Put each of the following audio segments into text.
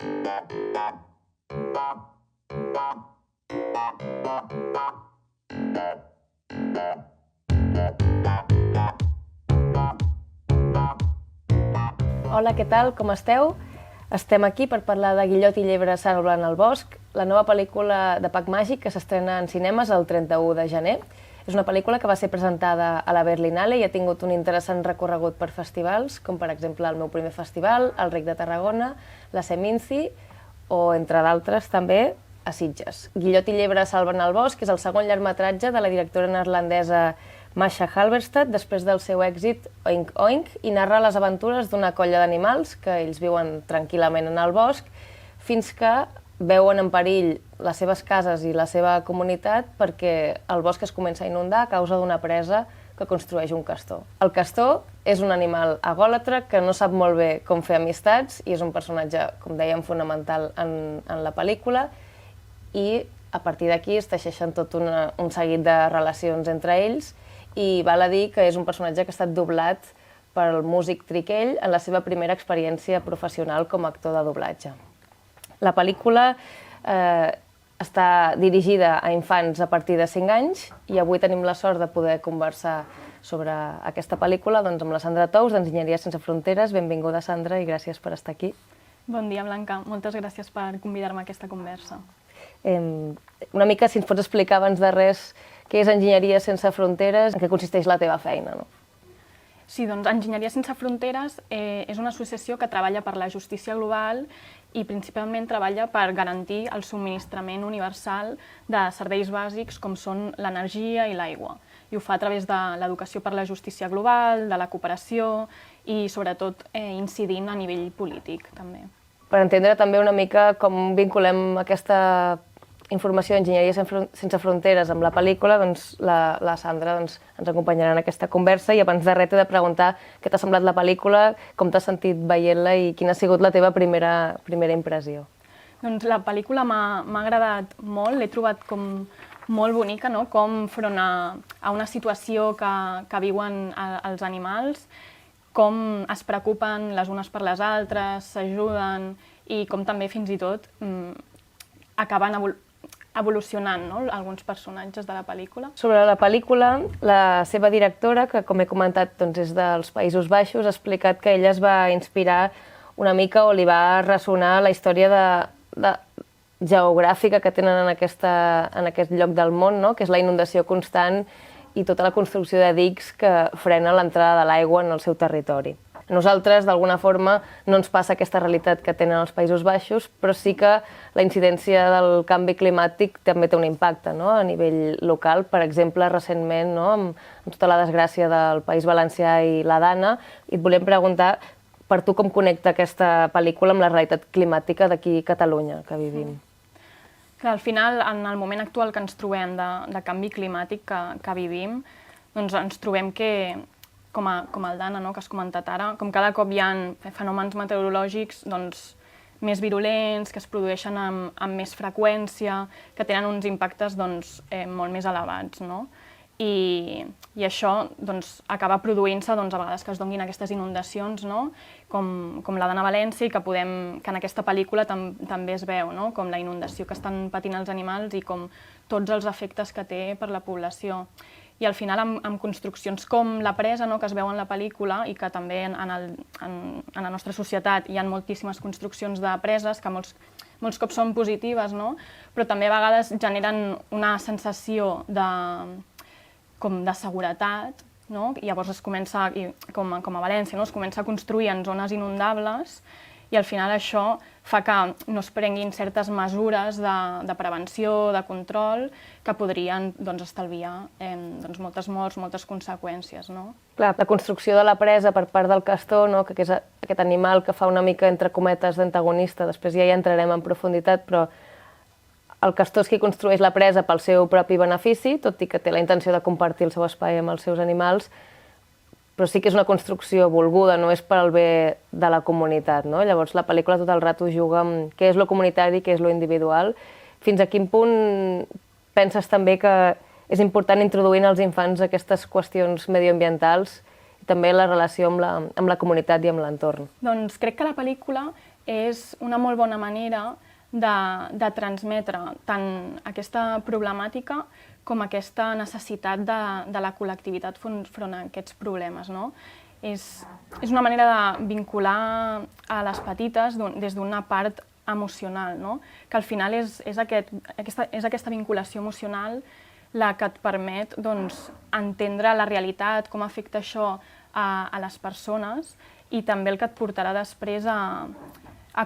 Hola, què tal? Com esteu? Estem aquí per parlar de Guillot i llebre salven el bosc, la nova pel·lícula de Pac Màgic que s'estrena en cinemes el 31 de gener. És una pel·lícula que va ser presentada a la Berlinale i ha tingut un interessant recorregut per festivals, com per exemple el meu primer festival, el Rec de Tarragona, la Seminci o, entre d'altres, també a Sitges. Guillot i llebre salven el bosc és el segon llargmetratge de la directora neerlandesa Masha Halberstad, després del seu èxit Oink Oink, i narra les aventures d'una colla d'animals que ells viuen tranquil·lament en el bosc fins que veuen en perill les seves cases i la seva comunitat perquè el bosc es comença a inundar a causa d'una presa que construeix un castor. El castor és un animal agòlatre que no sap molt bé com fer amistats i és un personatge, com dèiem, fonamental en la pel·lícula i a partir d'aquí es teixeixen tot un seguit de relacions entre ells i val a dir que és un personatge que ha estat doblat pel músic Triquell en la seva primera experiència professional com a actor de doblatge. La pel·lícula està dirigida a infants a partir de 5 anys i avui tenim la sort de poder conversar sobre aquesta pel·lícula amb la Sandra Tous, d'Enginyeria Sense Fronteres. Benvinguda, Sandra, i gràcies per estar aquí. Bon dia, Blanca. Moltes gràcies per convidar-me a aquesta conversa. Una mica, si ens pots explicar abans de res què és Enginyeria Sense Fronteres, en què consisteix la teva feina, no? Sí, doncs Enginyeria Sense Fronteres és una associació que treballa per la justícia global i principalment treballa per garantir el subministrament universal de serveis bàsics com són l'energia i l'aigua. I ho fa a través de l'educació per la justícia global, de la cooperació i sobretot incidint a nivell polític també. Per entendre també una mica com vinculem aquesta informació d'Enginyeria Sense Fronteres amb la pel·lícula, doncs la Sandra ens acompanyarà en aquesta conversa i abans de res t'he de preguntar què t'ha semblat la pel·lícula, com t'has sentit veient-la i quina ha sigut la teva primera impressió. Doncs la pel·lícula m'ha agradat molt, l'he trobat com molt bonica, no? Com front a una situació que viuen els animals, com es preocupen les unes per les altres, s'ajuden i com també fins i tot acaben evolucionant, no? Alguns personatges de la pel·lícula. Sobre la pel·lícula, la seva directora, que com he comentat és dels Països Baixos, ha explicat que ella es va inspirar una mica o li va ressonar la història geogràfica que tenen en aquest lloc del món, no? Que és la inundació constant i tota la construcció de dics que frena l'entrada de l'aigua en el seu territori. A nosaltres, d'alguna forma, no ens passa aquesta realitat que tenen els Països Baixos, però sí que la incidència del canvi climàtic també té un impacte, no? A nivell local. Per exemple, recentment, no? Amb tota la desgràcia del País Valencià i la Dana, i et volem preguntar per tu com connecta aquesta pel·lícula amb la realitat climàtica d'aquí a Catalunya, que vivim. Clar, al final, en el moment actual que ens trobem de canvi climàtic que vivim, doncs ens trobem que com el Dana, no, que has comentat ara, com cada cop hi ha fenòmens meteorològics més virulents, que es produeixen amb més freqüència, que tenen uns impactes molt més elevats, no? I això acaba produint-se a vegades que es donin aquestes inundacions, no? Com la d'Anna València i que en aquesta pel·lícula també es veu, no? Com la inundació que estan patint els animals i com tots els efectes que té per la població. I al final amb construccions com la presa, que es veu en la pel·lícula i que també en la nostra societat hi ha moltíssimes construccions de preses que molts cops són positives, però també a vegades generen una sensació de seguretat, i llavors es comença, com a València, es comença a construir en zones inundables i al final això fa que no es prenguin certes mesures de prevenció, de control, que podrien estalviar moltes morts, moltes conseqüències. Clar, la construcció de la presa per part del castor, que és aquest animal que fa una mica, entre cometes, d'antagonista, després ja hi entrarem en profunditat, però el castor és qui construeix la presa pel seu propi benefici, tot i que té la intenció de compartir el seu espai amb els seus animals, però sí que és una construcció volguda, no és per al bé de la comunitat, no? Llavors la pel·lícula tot el rato juga amb què és lo comunitari i què és lo individual. Fins a quin punt penses també que és important introduir als infants aquestes qüestions medioambientals i també la relació amb la comunitat i amb l'entorn? Doncs crec que la pel·lícula és una molt bona manera de transmetre tant aquesta problemàtica com aquesta necessitat de la col·lectivitat front a aquests problemes, no? És una manera de vincular a les petites des d'una part emocional, no? Que al final és aquesta vinculació emocional la que et permet entendre la realitat, com afecta això a les persones i també el que et portarà després a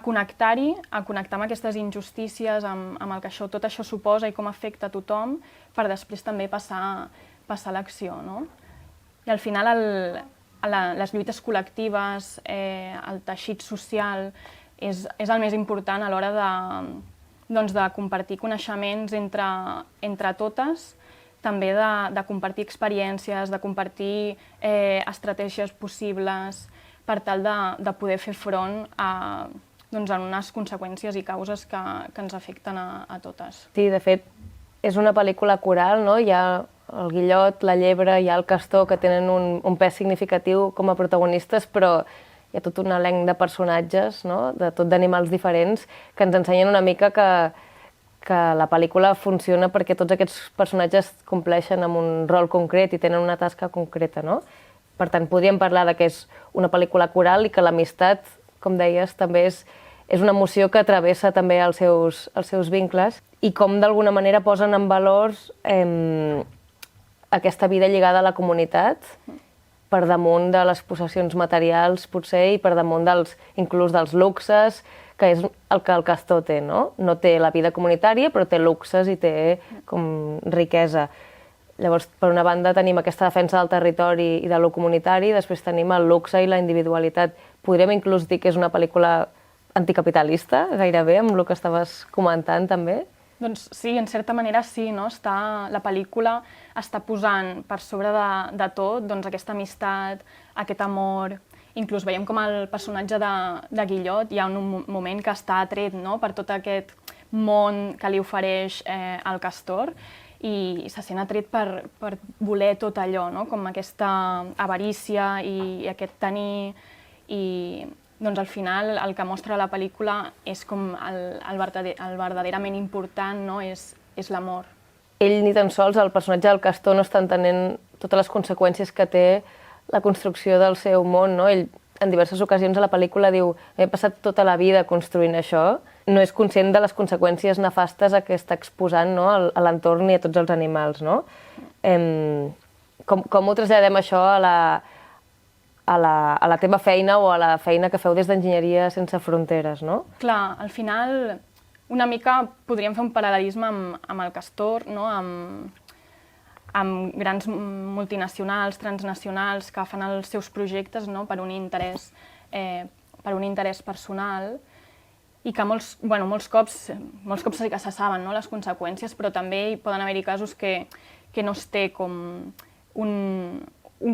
connectar-hi, a connectar amb aquestes injustícies, amb el que tot això suposa i com afecta a tothom, per després també passar a l'acció, no? I al final les lluites col·lectives, el teixit social, és el més important a l'hora de compartir coneixements entre totes, també de compartir experiències, de compartir estratègies possibles per tal de poder fer front a unes conseqüències i causes que ens afecten a totes. Sí, de fet, és una pel·lícula coral, no? Hi ha el Guillot, la llebre, hi ha el castor, que tenen un pes significatiu com a protagonistes, però hi ha tot un elenc de personatges, no? De tot d'animals diferents, que ens ensenyen una mica que la pel·lícula funciona perquè tots aquests personatges compleixen amb un rol concret i tenen una tasca concreta, no? Per tant, podríem parlar que és una pel·lícula coral i que l'amistat, com deies, també és una emoció que travessa també els seus vincles i com d'alguna manera posen en valors aquesta vida lligada a la comunitat per damunt de les possessions materials, potser, i per damunt inclús dels luxes, que és el que el castor té, no? No té la vida comunitària, però té luxes i té com riquesa. Llavors, per una banda, tenim aquesta defensa del territori i de lo comunitari, i després tenim el luxe i la individualitat. Podríem inclús dir que és una pel·lícula anticapitalista, gairebé, amb el que estaves comentant, també? Doncs sí, en certa manera sí, no? La pel·lícula està posant per sobre de tot aquesta amistat, aquest amor. Inclús veiem com el personatge de Guillot hi ha un moment que està atret, no? Per tot aquest món que li ofereix el castor i se sent atret per voler tot allò, no? Com aquesta avarícia i aquest tenir. I doncs al final el que mostra la pel·lícula és com el verdaderament important, no? És l'amor. Ell ni tan sols, el personatge del castor, no està entenent totes les conseqüències que té la construcció del seu món, no? Ell en diverses ocasions a la pel·lícula diu he passat tota la vida construint això, no és conscient de les conseqüències nefastes a què està exposant, no? A l'entorn i a tots els animals, no? Com ho traslladem això a la teva feina o a la feina que feu des d'Enginyeria Sense Fronteres, no? Clar, al final una mica podríem fer un paral·lelisme amb el castor, no? Amb grans multinacionals, transnacionals que fan els seus projectes, no? Per un interès personal i que molts cops sí que se saben, no? Les conseqüències, però també hi poden haver-hi casos que no es té com un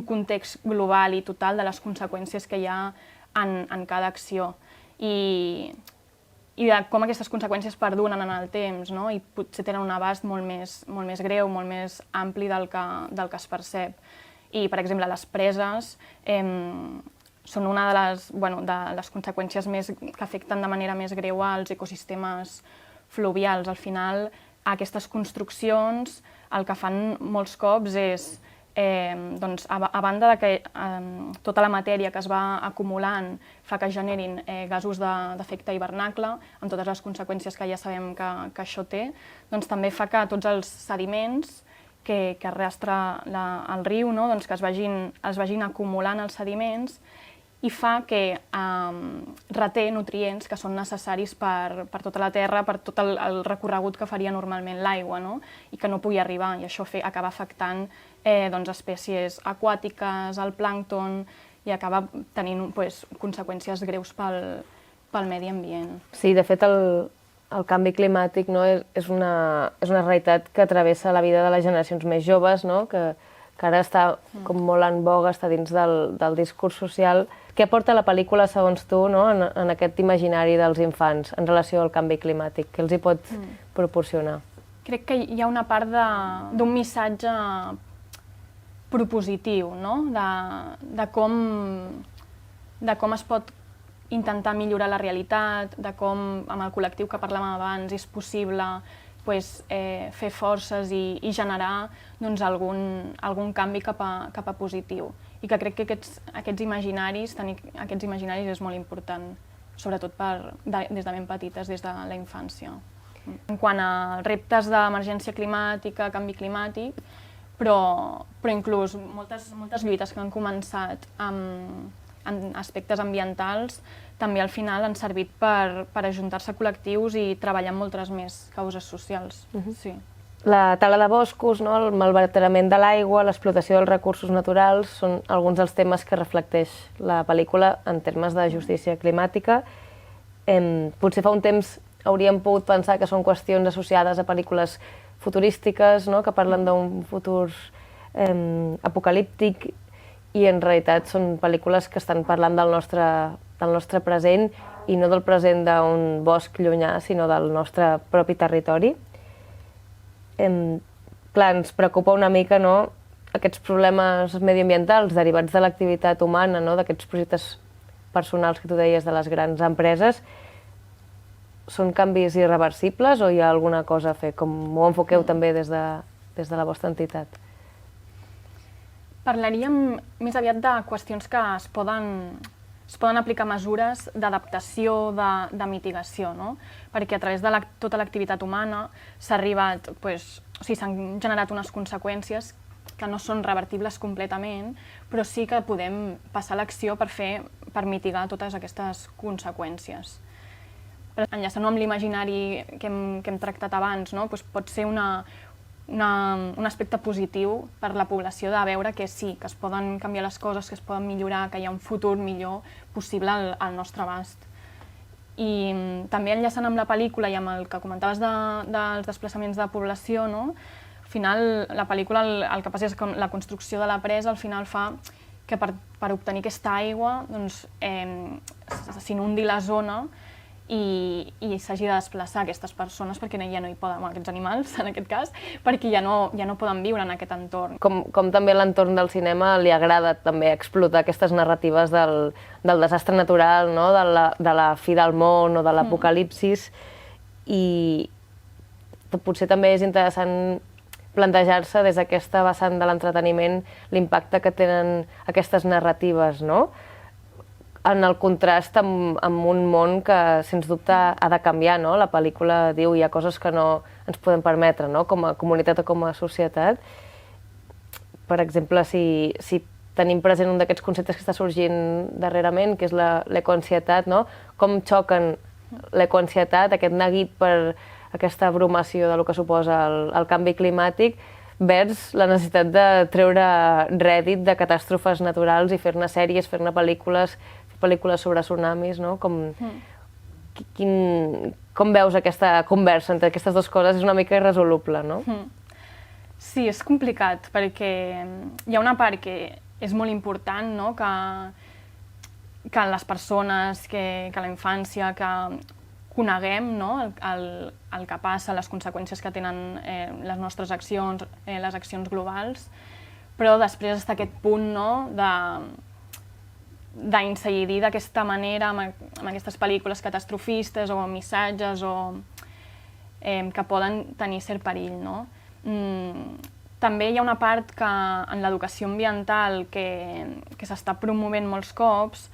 context global i total de les conseqüències que hi ha en cada acció i de com aquestes conseqüències perduren en el temps, no? I potser tenen un abast molt més greu, molt més ampli del que es percep. I, per exemple, les preses són una de les conseqüències que afecten de manera més greu als ecosistemes fluvials. Al final, aquestes construccions el que fan molts cops és a banda que tota la matèria que es va acumulant fa que generin gasos d'efecte hivernacle, amb totes les conseqüències que ja sabem que això té, doncs també fa que tots els sediments que arrastra el riu, que es vagin acumulant els sediments i fa que reté nutrients que són necessaris per tota la terra, per tot el recorregut que faria normalment l'aigua, i que no pugui arribar, i això acaba afectant espècies aquàtiques, el plàncton, i acaba tenint conseqüències greus pel medi ambient. Sí, de fet, el canvi climàtic és una realitat que travessa la vida de les generacions més joves, que ara està com molt en boga, està dins del discurs social. Què aporta la pel·lícula, segons tu, en aquest imaginari dels infants en relació al canvi climàtic? Què els hi pot proporcionar? Crec que hi ha una part d'un missatge propositiu, de com es pot intentar millorar la realitat, de com amb el col·lectiu que parlàvem abans és possible fer forces i generar algun canvi cap a positiu. I que crec que aquests imaginaris, tenir aquests imaginaris és molt important, sobretot des de ben petites, des de la infància. En quant a reptes d'emergència climàtica, canvi climàtic, però inclús moltes lluites que han començat en aspectes ambientals també al final han servit per ajuntar-se col·lectius i treballar en moltes més causes socials. Sí. La tala de boscos, no? El malbaratament de l'aigua, l'explotació dels recursos naturals són alguns dels temes que reflecteix la pel·lícula en termes de justícia climàtica. Potser fa un temps hauríem pogut pensar que són qüestions associades a pel·lícules futurístiques, no? Que parlen d'un futur apocalíptic, i en realitat són pel·lícules que estan parlant del nostre present i no del present d'un bosc llunyà, sinó del nostre propi territori. Clar, ens preocupa una mica, no?, aquests problemes mediambientals derivats de l'activitat humana, no?, d'aquests projectes personals que tu deies de les grans empreses. Són canvis irreversibles o hi ha alguna cosa a fer? Com ho enfoqueu també des de la vostra entitat? Parlaríem més aviat de qüestions que es poden aplicar mesures d'adaptació, de mitigació, no? Perquè a través de tota l'activitat humana s'han generat unes conseqüències que no són revertibles completament, però sí que podem passar a l'acció per mitigar totes aquestes conseqüències. Enllaçant-ho amb l'imaginari que hem tractat abans, no? Pot ser un aspecte positiu per la població de veure que sí, que es poden canviar les coses, que es poden millorar, que hi ha un futur millor possible al nostre abast. I també enllaçant amb la pel·lícula i amb el que comentaves dels desplaçaments de població, no? Al final, la pel·lícula el que passa és que la construcció de la presa al final fa que per obtenir aquesta aigua s'inundi la zona i s'hagi de desplaçar aquestes persones perquè ja no hi poden, aquests animals en aquest cas, perquè ja no poden viure en aquest entorn. Com també l'entorn del cinema li agrada també explotar aquestes narratives del desastre natural, no? De la fi del món o de l'apocalipsis, i potser també és interessant plantejar-se des d'aquesta vessant de l'entreteniment l'impacte que tenen aquestes narratives, no?, en el contrast amb un món que, sens dubte, ha de canviar, no? La pel·lícula diu hi ha coses que no ens podem permetre, no?, com a comunitat o com a societat. Per exemple, si tenim present un d'aquests conceptes que està sorgint darrerament, que és l'ecoansietat, no? Com xoquen l'ecoansietat, aquest neguit per aquesta abrumació de lo que suposa el canvi climàtic, vers la necessitat de treure rèdit de catàstrofes naturals i fer-ne sèries, fer-ne pel·lícules sobre tsunamis, no? Com veus aquesta conversa entre aquestes dues coses? És una mica irresoluble, no? Sí, és complicat, perquè hi ha una part que és molt important, no?, que les persones, que la infància, que coneguem, no?, el que passa, les conseqüències que tenen les nostres accions, les accions globals, però després està aquest punt, no?, d'incidir d'aquesta manera amb aquestes pel·lícules catastrofistes o missatges que poden tenir cert perill, no? També hi ha una part que en l'educació ambiental que s'està promovent molts cops,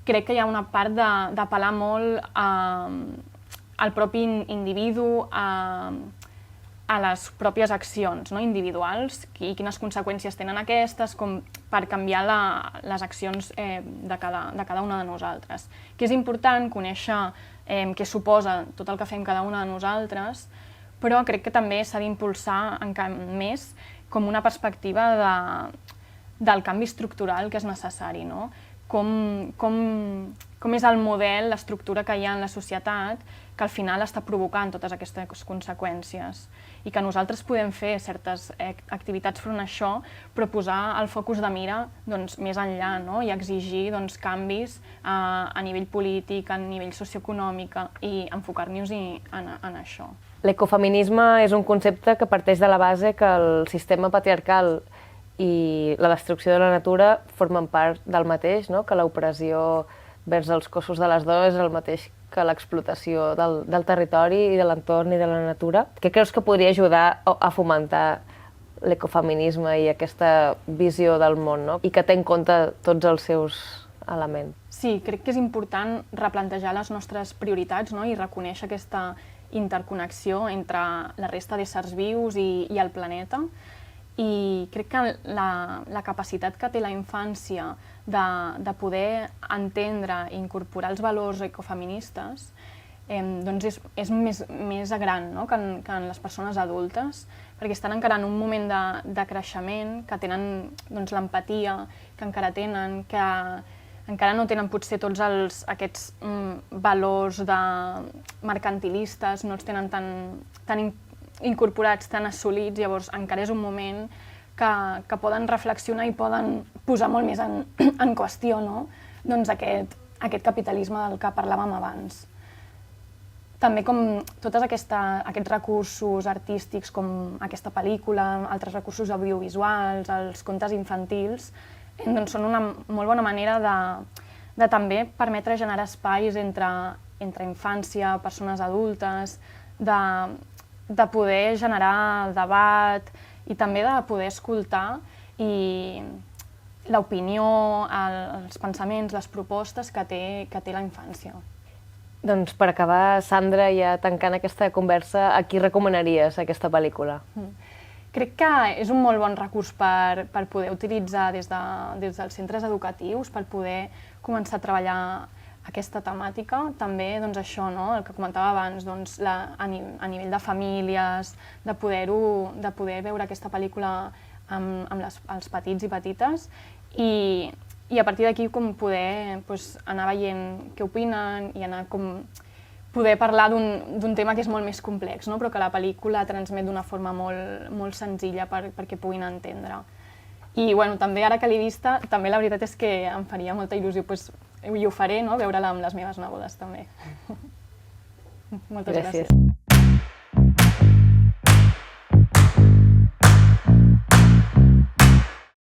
crec que hi ha una part d'apel·lar molt al propi individu, a les pròpies accions, no?, individuals i quines conseqüències tenen aquestes, com per canviar les accions de cada una de nosaltres. Que és important conèixer què suposa tot el que fem cada una de nosaltres, però crec que també s'ha d'impulsar més com una perspectiva del canvi estructural que és necessari, no? Com és el model, l'estructura que hi ha en la societat que al final està provocant totes aquestes conseqüències i que nosaltres podem fer certes activitats front a això, però posar el focus de mira més enllà, no?, i exigir canvis a nivell polític, a nivell socioeconòmic i enfocar-nos en això. L'ecofeminisme és un concepte que parteix de la base que el sistema patriarcal i la destrucció de la natura formen part del mateix, no?, que l'opressió vers els cossos de les dones és el mateix que l'explotació del territori i de l'entorn i de la natura. Què creus que podria ajudar a fomentar l'ecofeminisme i aquesta visió del món, no? I que té en compte tots els seus elements? Sí, crec que és important replantejar les nostres prioritats, no? I reconèixer aquesta interconnexió entre la resta d'éssers vius i el planeta. I crec que la capacitat que té la infància de poder entendre i incorporar els valors ecofeministes doncs és més gran, no? que en les persones adultes, perquè estan encara en un moment de creixement, que tenen doncs, l'empatia, que encara tenen, que encara no tenen potser tots aquests valors mercantilistes, no els tenen tan incorporats, tan assolits, llavors encara és un moment que poden reflexionar i poden posar molt més en qüestió, no? Doncs aquest capitalisme del que parlàvem abans. També com tots aquests recursos artístics com aquesta pel·lícula, altres recursos audiovisuals, els contes infantils, doncs són una molt bona manera de també permetre generar espais entre infància, persones adultes, de poder generar debat i també de poder escoltar l'opinió, els pensaments, les propostes que té la infància. Doncs per acabar, Sandra, ja tancant aquesta conversa, a qui recomanaries aquesta pel·lícula? Crec que és un molt bon recurs per poder utilitzar des dels centres educatius, per poder començar a treballar aquesta temàtica. També doncs, això, no? El que comentava abans, doncs, a nivell de famílies, de poder veure aquesta pel·lícula amb els petits i petites i a partir d'aquí poder anar veient què opinen i poder parlar d'un tema que és molt més complex, no? Però que la pel·lícula transmet d'una forma molt senzilla perquè puguin entendre. I també ara que l'he vista, també la veritat és que em faria molta il·lusió i ho faré, no? Veure-la amb les meves nebodes també. Moltes gràcies.